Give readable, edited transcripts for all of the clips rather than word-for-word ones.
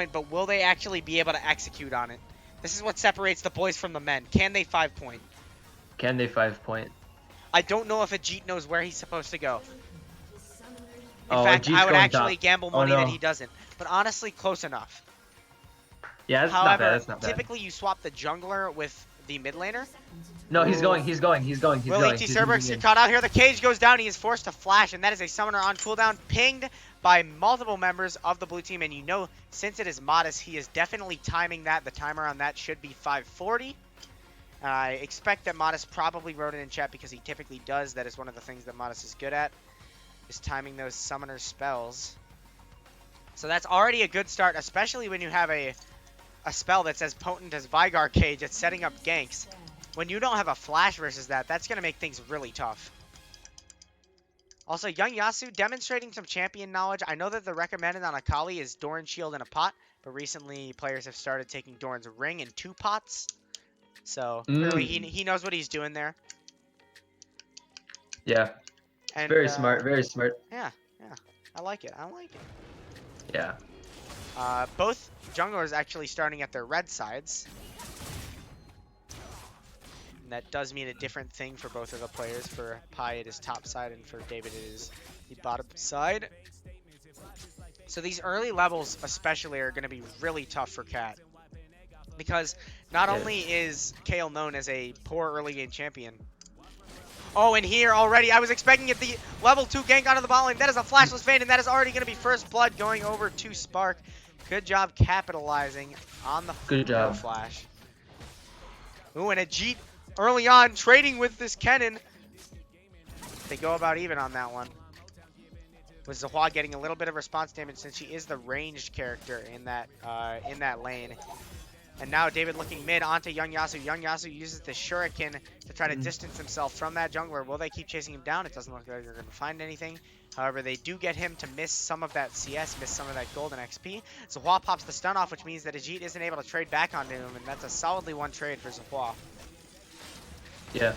but will they actually be able to execute on it? This is what separates the boys from the men. Can they 5-point? Can they 5-point? I don't know if Ajit knows where he's supposed to go. In Oh, fact, I Ajit's would going actually top. gamble Oh money that no. he doesn't. But honestly, close enough. Yeah, that's not bad. However, That's not bad. typically you swap the jungler with the mid laner. No, he's Ooh. going. He's going. He's going. He's Will going. ET He's Cerberus moving get in. caught out here? The cage goes down. He is forced to flash, and that is a summoner on cooldown, pinged by multiple members of the blue team. And you know, since it is Modest, he is definitely timing that. The timer on that should be 5:40. I expect that Modest probably wrote it in chat because he typically does. That is one of the things that Modest is good at, is timing those summoner spells. So that's already a good start, especially when you have a spell that's as potent as Vigar Cage at setting up ganks. When you don't have a flash versus that, that's going to make things really tough. Also, Young Yasu demonstrating some champion knowledge. I know that the recommended on Akali is Doran Shield in a pot, but recently players have started taking Doran's Ring in 2 pots. So clearly he knows what he's doing there. Yeah. And, Very smart. Very smart. Yeah, yeah. I like it. I like it. Yeah. Both junglers actually starting at their red sides. And that does mean a different thing for both of the players. For Pi, it is top side, and for David, it is the bottom side. So these early levels especially are going to be really tough for Cat. Because not only is Kale known as a poor early game champion. Oh, and here already, I was expecting it, the level 2 gank onto the bot lane. That is a flashless Vayne, and that is already going to be first blood going over to Spark. Good job capitalizing on the flash. Ooh, and Ajit early on trading with this Kennen. They go about even on that one. With Zahua getting a little bit of response damage since she is the ranged character in that lane. And now David looking mid onto Young Yasu. Young Yasu uses the Shuriken to try to distance himself from that jungler. Will they keep chasing him down? It doesn't look like they're going to find anything. However, they do get him to miss some of that CS, miss some of that golden XP. Zahua pops the stun off, which means that Ajit isn't able to trade back onto him, and that's a solidly one trade for Zahua. Yeah.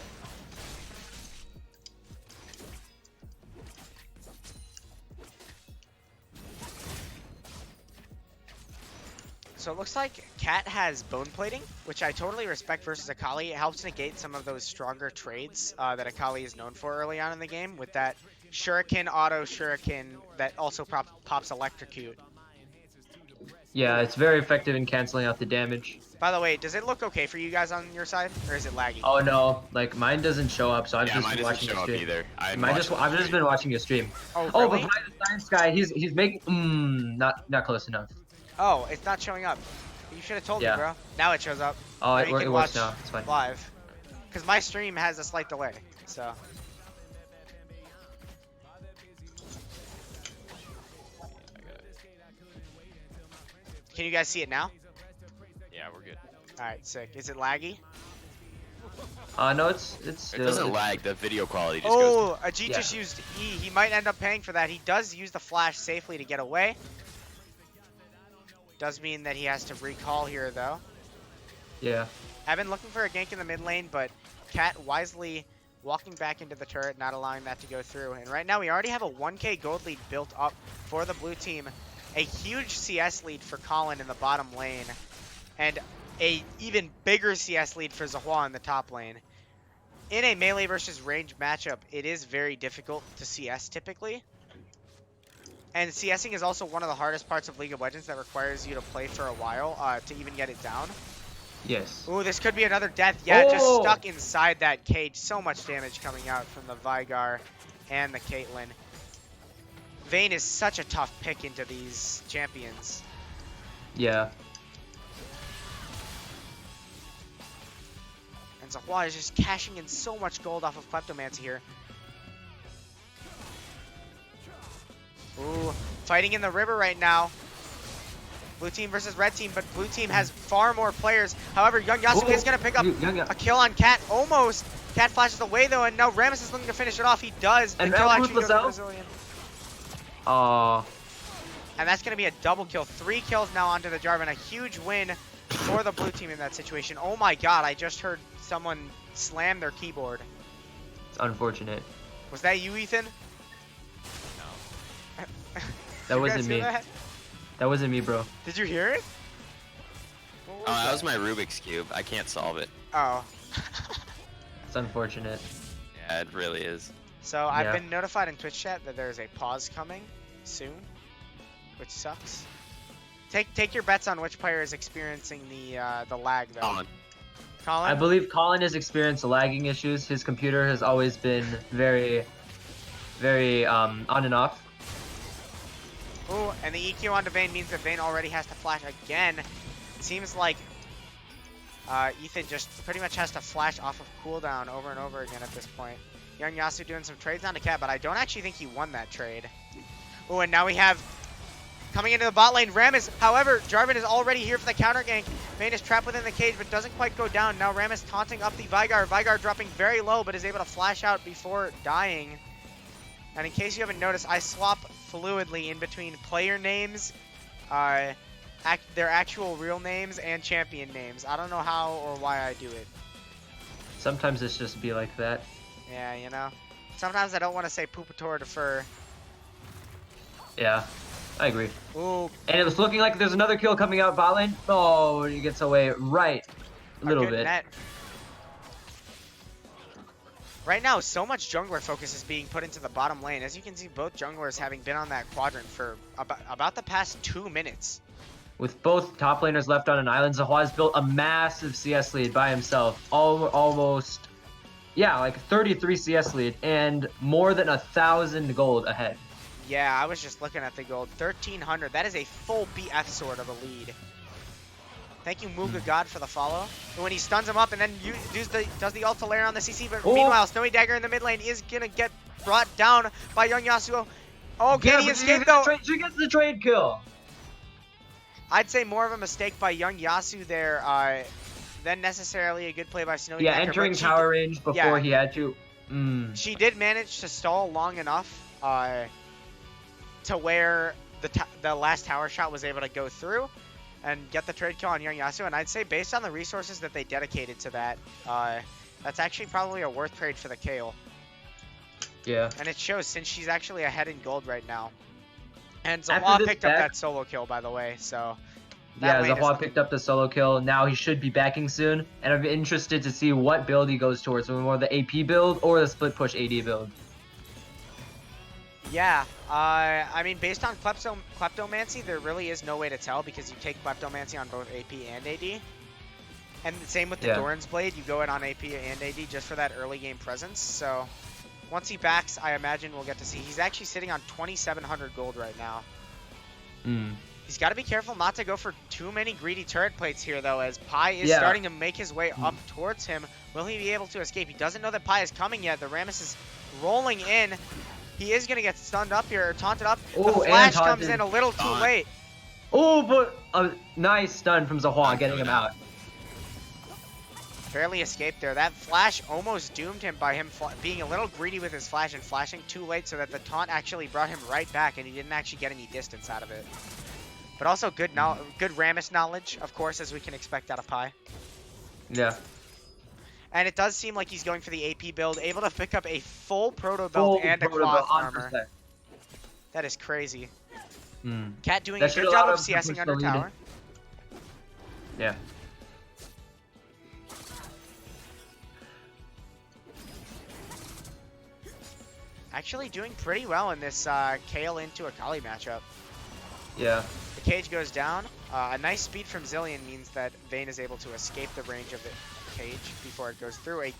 So it looks like Cat has bone plating, which I totally respect versus Akali. It helps negate some of those stronger trades that Akali is known for early on in the game with that Shuriken, auto Shuriken that also pops Electrocute. Yeah, it's very effective in canceling out the damage. By the way, does it look okay for you guys on your side, or is it laggy? Oh no, like mine doesn't show up, so I've just been watching the stream. either. I've just just been watching a stream. Oh, Oh, really? but behind the science guy, he's making not close enough. Oh, it's not showing up. You should have told me, bro. Now it shows up. Oh, Now it you can works watch now. It's fine. live. Because my stream has a slight delay, so. Can you guys see it now? Yeah, we're good. Alright, sick. Is it laggy? No, it's It doesn't lag. The video quality just goes. Oh, Ajit just used E. He might end up paying for that. He does use the flash safely to get away. Does mean that he has to recall here, though. Yeah. I've been looking for a gank in the mid lane, but Cat wisely walking back into the turret, not allowing that to go through. And right now, we already have a 1k gold lead built up for the blue team. A huge CS lead for Colin in the bottom lane. And a even bigger CS lead for Zahua in the top lane. In a melee versus range matchup, it is very difficult to CS typically. And CSing is also one of the hardest parts of League of Legends that requires you to play for a while to even get it down. Yes. Ooh, this could be another death. Yeah, just stuck inside that cage. So much damage coming out from the Vigar and the Caitlyn. Vayne is such a tough pick into these champions. Yeah. And Zahua is just cashing in so much gold off of Kleptomancy here. Ooh, fighting in the river right now. Blue team versus red team, but blue team has far more players. However, Young Yasu is going to pick up a kill on Cat. Almost. Cat flashes away, though, and now Rammus is looking to finish it off. He does. The kill actually goes to Brazilian. And that's going to be a double kill. 3 kills now onto the Jarvan. A huge win for the blue team in that situation. Oh my god, I just heard someone slam their keyboard. It's unfortunate. Was that you, Ethan? No. That wasn't me. That wasn't me, bro. Did you hear it? What That that? was my Rubik's Cube. I can't solve it. Oh. It's unfortunate. Yeah, it really is. So I've Yeah. been notified in Twitch chat that there's a pause coming soon, which sucks. Take your bets on which player is experiencing the lag though. Colin. Colin? I believe Colin has experienced lagging issues. His computer has always been very, very on and off. Ooh, and the EQ onto Vayne means that Vayne already has to flash again. It seems like Ethan just pretty much has to flash off of cooldown over and over again at this point. Young Yasu doing some trades down to Cat, but I don't actually think he won that trade. Ooh, and now we have coming into the bot lane, Rammus. However, Jarvan is already here for the counter gank. Vayne is trapped within the cage, but doesn't quite go down. Now Rammus taunting up the Veigar. Veigar dropping very low, but is able to flash out before dying. And in case you haven't noticed, I swap fluidly in between player names, their actual real names, and champion names. I don't know how or why I do it. Sometimes it's just be like that. Yeah, you know. Sometimes I don't want to say Pupator to fur. Yeah, I agree. Ooh, And it was looking like there's another kill coming out bot lane. Oh, he gets away right a little good bit. net. Right now, so much jungler focus is being put into the bottom lane. As you can see, both junglers having been on that quadrant for about the past 2 minutes. With both top laners left on an island, Zahua has built a massive CS lead by himself. Almost, yeah, like 33 CS lead and more than 1,000 gold ahead. Yeah, I was just looking at the gold. 1,300. That is a full BF sort of a lead. Thank you, Muga God, for the follow. And when he stuns him up and then does the ult to layer on the CC, but meanwhile, Snowy Dagger in the mid lane is going to get brought down by Young Yasuo. Oh, can he escape, though? She gets the trade kill. I'd say more of a mistake by Young Yasu there than necessarily a good play by Snowy Yeah, Dagger. entering tower range before he had to. She did manage to stall long enough to where the last tower shot was able to go through and get the trade kill on Young Yasu. And I'd say based on the resources that they dedicated to that, that's actually probably a worth trade for the Kayle. Yeah. And it shows since she's actually ahead in gold right now. And Zahua picked up that solo kill, by the way, so... Yeah, Zahua picked up the solo kill. Now he should be backing soon. And I'm interested to see what build he goes towards. More the AP build or the split push AD build. Yeah, I mean, based on Kleptomancy, there really is no way to tell because you take Kleptomancy on both AP and AD. And the same with the Doran's Blade, you go in on AP and AD just for that early game presence. So once he backs, I imagine we'll get to see. He's actually sitting on 2,700 gold right now. He's got to be careful not to go for too many greedy turret plates here, though, as Pi is starting to make his way up towards him. Will he be able to escape? He doesn't know that Pi is coming yet. The Rammus is rolling in. He is going to get stunned up here, or taunted up. The flash comes in a little too late. Oh, but a nice stun from Zahua, getting him out. Barely escaped there. That flash almost doomed him by him being a little greedy with his flash and flashing too late so that the taunt actually brought him right back and he didn't actually get any distance out of it. But also good Rammus knowledge, of course, as we can expect out of Pi. Yeah. And it does seem like he's going for the AP build, able to pick up a full proto belt and a cloth armor. That is crazy. Cat doing a good job of CSing under tower. Yeah. Actually doing pretty well in this Kayle into Akali matchup. Yeah. The cage goes down. A nice speed from Zilean means that Vayne is able to escape the range of the cage before it goes through. A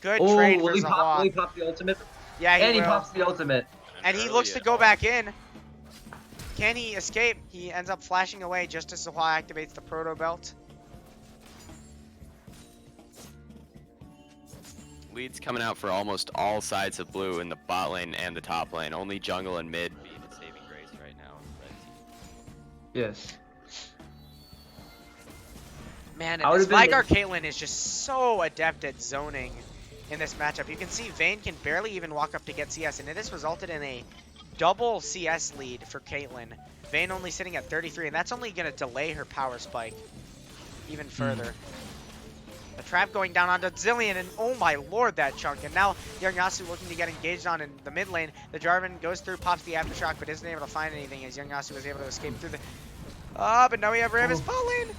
good trade for Zahua. Will he pop the ultimate? Yeah, he pops the ultimate. And he looks to go back in. Can he escape? He ends up flashing away just as Zahua activates the proto belt. Leads coming out for almost all sides of blue in the bot lane and the top lane. Only jungle and mid being a saving grace right now. Yes. Man, and this Veigar Caitlyn is just so adept at zoning in this matchup. You can see Vayne can barely even walk up to get CS, and this resulted in a double CS lead for Caitlyn. Vayne only sitting at 33, and that's only going to delay her power spike even further. The trap going down onto Zilean, and oh my lord, that chunk. And now Young Yasu looking to get engaged on in the mid lane. The Jarvan goes through, pops the Aftershock, but isn't able to find anything as Young Yasu was able to escape through the But now we have Rammus bot lane.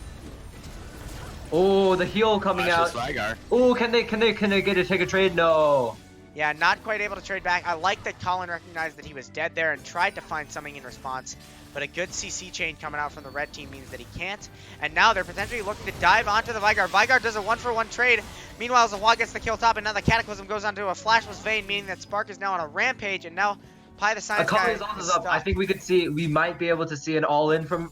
Oh, the heal coming out. Vigar. Oh, can they take a trade? No. Yeah, not quite able to trade back. I like that Colin recognized that he was dead there and tried to find something in response. But a good CC chain coming out from the red team means that he can't. And now they're potentially looking to dive onto the Vigar. Vigar does a 1-for-1 trade. Meanwhile, Zawad gets the kill top, and now the Cataclysm goes onto a flashless vein, meaning that Spark is now on a rampage, and now Pi the Science guy is up. I think we might be able to see an all-in from,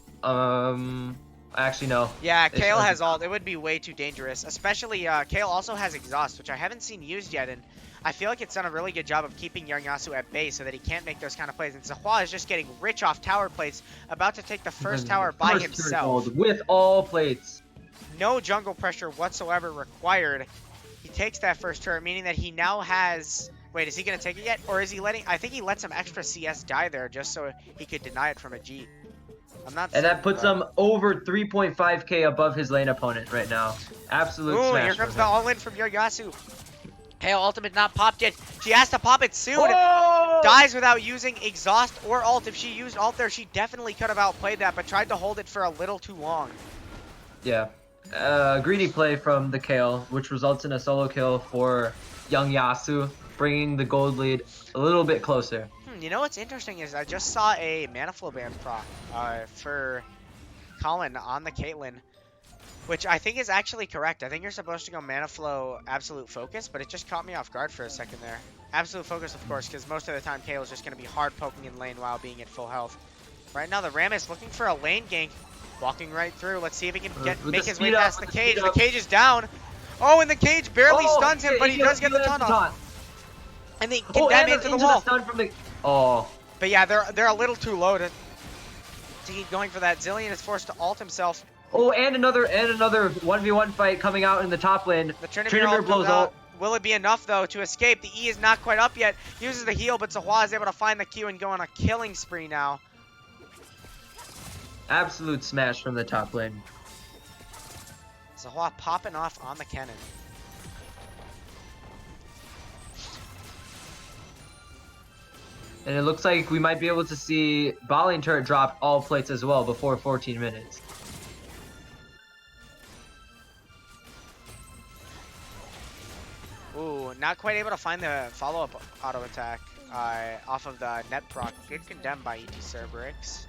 actually no. Yeah, Kale has ult. It would be way too dangerous. Especially, Kale also has Exhaust, which I haven't seen used yet, and I feel like it's done a really good job of keeping Young Yasu at bay so that he can't make those kind of plays. And Zahua is just getting rich off tower plates, about to take the first tower by himself. With all plates. No jungle pressure whatsoever required. He takes that first turret, meaning that he now has... Wait, is he going to take it yet? Or is he letting... I think he let some extra CS die there just so he could deny it from a G. I'm not And that puts him over 3.5k above his lane opponent right now. Absolute smash. Here comes the all-in from Young Yasu. Kale ultimate not popped yet. She has to pop it soon. Whoa! Dies without using exhaust or ult. If she used ult there, she definitely could have outplayed that, but tried to hold it for a little too long. Yeah. Greedy play from the Kale, which results in a solo kill for Young Yasu, bringing the gold lead a little bit closer. You know what's interesting is I just saw a Mana Flow ban proc for Colin on the Caitlyn, which I think is actually correct. I think you're supposed to go Mana Flow Absolute Focus, but it just caught me off guard for a second there. Absolute Focus, of course, because most of the time Kale is just going to be hard poking in lane while being at full health. Right now, the Rammus looking for a lane gank, walking right through. Let's see if he can make his way past the cage. The cage is down. Oh, and the cage barely stuns him, but he does get the ton off. And they can dab into the wall. But yeah, they're a little too low to keep going for that. Zillion is forced to ult himself. Oh, and another 1v1 fight coming out in the top lane. The Tryndamere blows ult. Will it be enough, though, to escape? The E is not quite up yet. Uses the heal, but Zahua is able to find the Q and go on a killing spree now. Absolute smash from the top lane. Zahua popping off on the cannon. And it looks like we might be able to see bot lane turret drop all plates as well before 14 minutes. Ooh, not quite able to find the follow-up auto attack off of the net proc. Good condemned by ET Cerberix.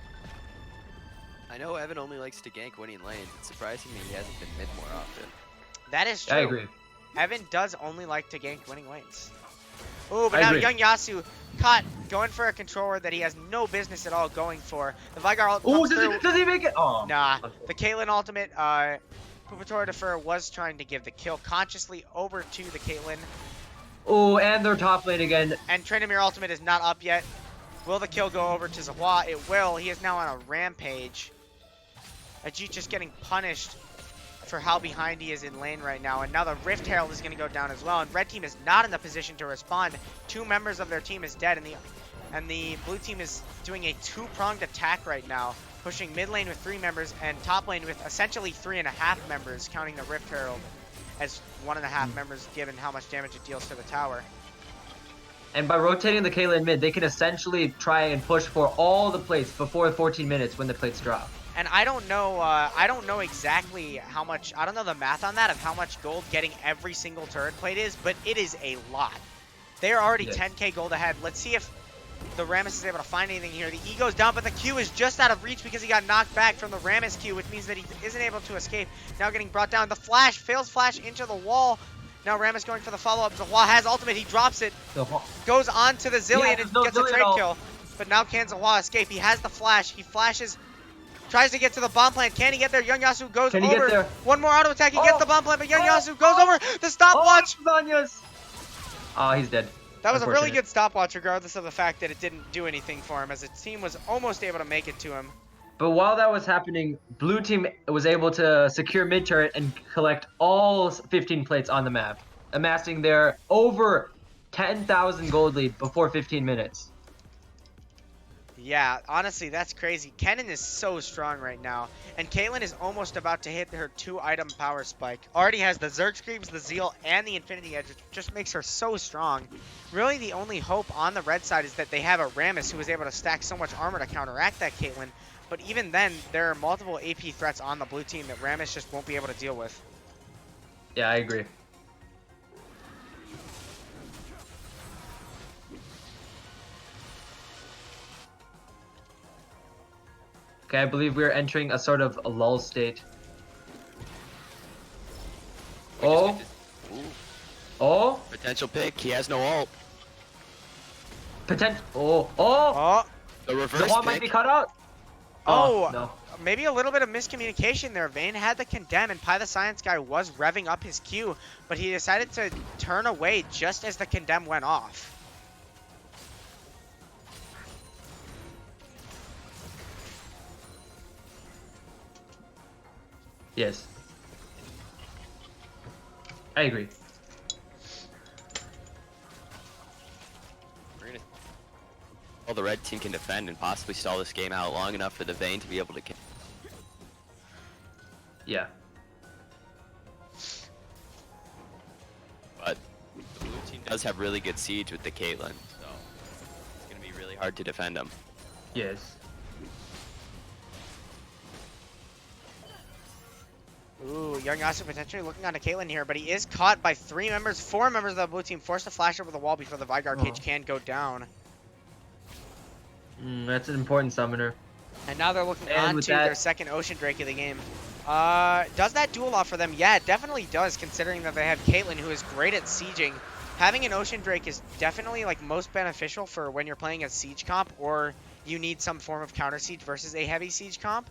I know Evan only likes to gank winning lane. It's surprising me he hasn't been mid more often. That is true. I agree. Evan does only like to gank winning lanes. Ooh, but now Young Yasu caught going for a controller that he has no business at all going for. The Vigar ult comes through. Does he make it? Oh. Nah. The Caitlyn ultimate, Pupatora Defer was trying to give the kill consciously over to the Caitlyn. Oh, and they're top lane again. And Tryndamere ultimate is not up yet. Will the kill go over to Zahua? It will. He is now on a rampage. Ajit just getting punished for how behind he is in lane right now. And now the Rift Herald is going to go down as well. And red team is not in the position to respond. 2 members of their team is dead. And the blue team is doing a 2-pronged attack right now. Pushing mid lane with 3 members and top lane with essentially 3.5 members, counting the Rift Herald as 1.5 members given how much damage it deals to the tower. And by rotating the Caitlyn mid, they can essentially try and push for all the plates before 14 minutes when the plates drop. And I don't know exactly how much, I don't know the math on that of how much gold getting every single turret plate is, but it is a lot. They are already 10k gold ahead. Let's see if the Rammus is able to find anything here. The E goes down, but the Q is just out of reach because he got knocked back from the Rammus Q, which means that he isn't able to escape. Now getting brought down. The flash, fails flash into the wall. Now Rammus going for the follow-up. Zahua has ultimate. He drops it. Goes on to the Zillion and gets a trade kill. But now can Zahua escape? He has the flash. He flashes. Tries to get to the bomb plant. Can he get there? Young Yasu goes over. One more auto attack. He gets the bomb plant, but Young Yasu goes over. The stopwatch. Oh, he's dead. That was a really good stopwatch, regardless of the fact that it didn't do anything for him, as the team was almost able to make it to him. But while that was happening, blue team was able to secure mid turret and collect all 15 plates on the map, amassing their over 10,000 gold lead before 15 minutes. Yeah, honestly, that's crazy. Kennen is so strong right now, and Caitlyn is almost about to hit her 2-item power spike. Already has the Zerg Screams, the Zeal, and the Infinity Edge, which just makes her so strong. Really, the only hope on the red side is that they have a Rammus who is able to stack so much armor to counteract that Caitlyn. But even then, there are multiple AP threats on the blue team that Rammus just won't be able to deal with. Yeah, I agree. Okay, I believe we're entering a sort of a lull state. Oh, Ooh, oh, potential pick. He has no ult. potential. Oh. Oh, The reverse Zahua pick. might be cut out. oh, No. maybe a little bit of miscommunication there. Vayne had the condemn, and Pi the Science guy was revving up his Q, but he decided to turn away just as the condemn went off. Yes. I agree. We're gonna. Well, the red team can defend and possibly stall this game out long enough for the Vayne to be able to. Yeah. But the blue team does have really good siege with the Caitlyn, so it's gonna be really hard to defend them. Yes. Ooh, Young Yasu potentially looking on to Caitlyn here, but he is caught by four members of the blue team, forced to flash over the wall before the Vigar cage can go down. That's an important summoner. And now they're looking And on with to that- their second Ocean Drake of the game. Does that do a lot for them? Yeah, it definitely does, considering that they have Caitlyn, who is great at sieging. Having an Ocean Drake is definitely like most beneficial for when you're playing a siege comp, or you need some form of counter siege versus a heavy siege comp.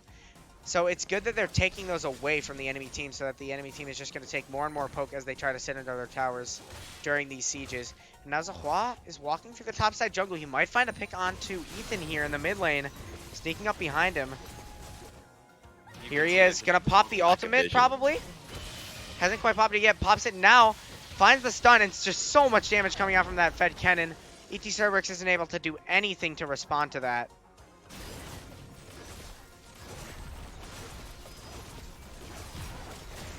So it's good that they're taking those away from the enemy team, so that the enemy team is just going to take more and more poke as they try to sit into their towers during these sieges. And now Zahua is walking through the top side jungle. He might find a pick onto Ethan here in the mid lane, sneaking up behind him. Here he is, gonna pop the ultimate probably. Hasn't quite popped it yet, pops it now, finds the stun, and it's just so much damage coming out from that Fed cannon. ET Cerberus isn't able to do anything to respond to that.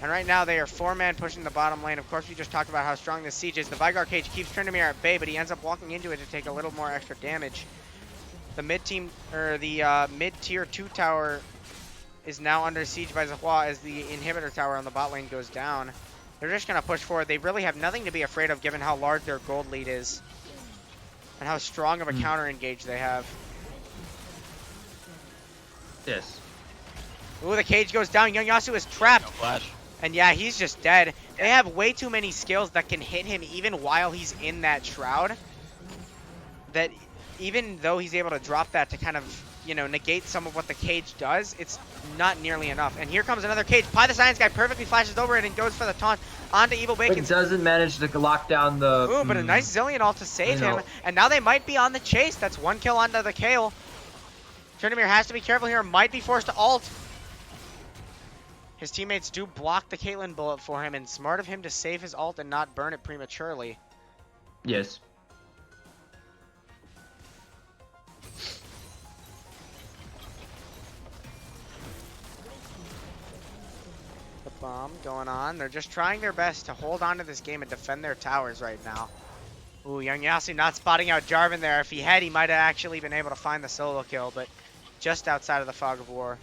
And right now they are 4-man pushing the bottom lane. Of course, we just talked about how strong this siege is. The Vigar cage keeps Tryndamere at bay, but he ends up walking into it to take a little more extra damage. The mid-team, or the mid-tier 2 tower is now under siege by Zahua as the inhibitor tower on the bot lane goes down. They're just going to push forward. They really have nothing to be afraid of given how large their gold lead is and how strong of a counter engage they have. Yes. Ooh, the cage goes down. Young Yasu is trapped. No flash. And yeah, he's just dead. They have way too many skills that can hit him even while he's in that shroud. That even though he's able to drop that to kind of, you know, negate some of what the cage does, it's not nearly enough. And here comes another cage. Pi the Science guy perfectly flashes over it and goes for the taunt onto Evil Bacon. It doesn't manage to lock down the... Ooh, but a nice Zillion ult to save I know. him. And now they might be on the chase. That's one kill onto the Kale. Tryndamere has to be careful here. Might be forced to ult. His teammates do block the Caitlyn bullet for him, and smart of him to save his ult and not burn it prematurely. Yes. The bomb going on. They're just trying their best to hold on to this game and defend their towers right now. Ooh, Young Yasu not spotting out Jarvan there. If he had, he might have actually been able to find the solo kill, but just outside of the fog of war.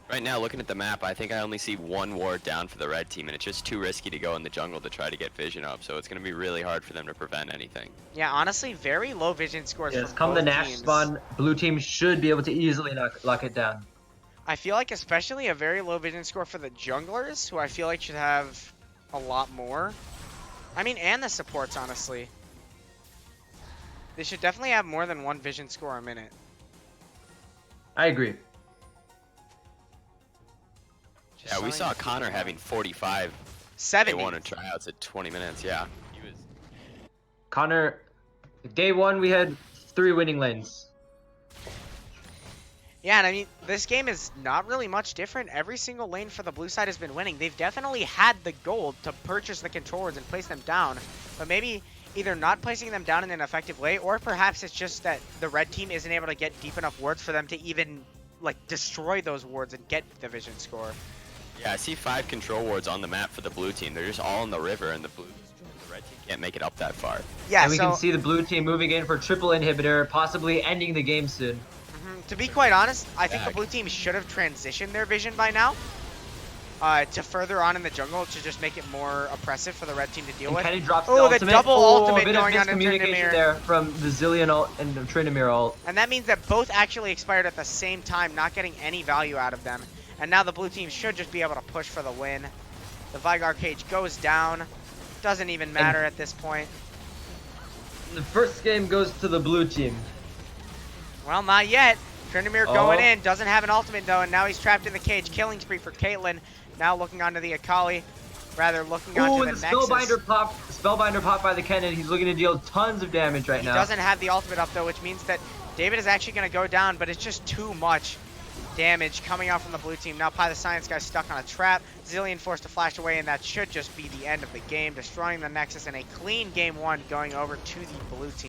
Right now, looking at the map, I think I only see one ward down for the red team, and it's just too risky to go in the jungle to try to get vision up, so it's going to be really hard for them to prevent anything. Yeah, honestly, very low vision scores Yes, from come the both Nash teams. spawn, blue team should be able to easily lock it down. I feel like especially a very low vision score for the junglers, who I feel like should have a lot more. I mean, and the supports, honestly. They should definitely have more than one vision score a minute. I agree. Yeah, we saw Connor having 45 70. Day 1 in tryouts at 20 minutes, yeah. He was... Connor, day 1 we had 3 winning lanes. Yeah, and I mean, this game is not really much different. Every single lane for the blue side has been winning. They've definitely had the gold to purchase the controllers and place them down, but maybe either not placing them down in an effective way, or perhaps it's just that the red team isn't able to get deep enough wards for them to even, like, destroy those wards and get the vision score. Yeah, I see 5 control wards on the map for the blue team. They're just all in the river, and the red team can't make it up that far. Yeah, And we so can see the blue team moving in for triple inhibitor, possibly ending the game soon. To be quite honest, I think the Back. blue team should have transitioned their vision by now. To further on in the jungle to just make it more oppressive for the red team to deal And with. Kenny drops Oh, the ultimate. double Oh, ultimate a bit of going on into miscommunication Tryndamere. there from the Zillion ult and the Tryndamere ult. And that means that both actually expired at the same time, not getting any value out of them. And now the blue team should just be able to push for the win. The Vigar cage goes down. Doesn't even matter at this point. The first game goes to the blue team. Well, not yet. Tryndamere going in. Doesn't have an ultimate, though, and now he's trapped in the cage. Killing spree for Caitlyn. Now looking onto the Akali. Rather, looking onto the the Nexus. Spellbinder pop by the Kennen. He's looking to deal tons of damage right He now. doesn't have the ultimate up, though, which means that David is actually going to go down, but it's just too much damage coming out from the blue team. Now Pie the Science guy's stuck on a trap. Zillion forced to flash away, and that should just be the end of the game, destroying the Nexus in a clean game 1 going over to the blue team.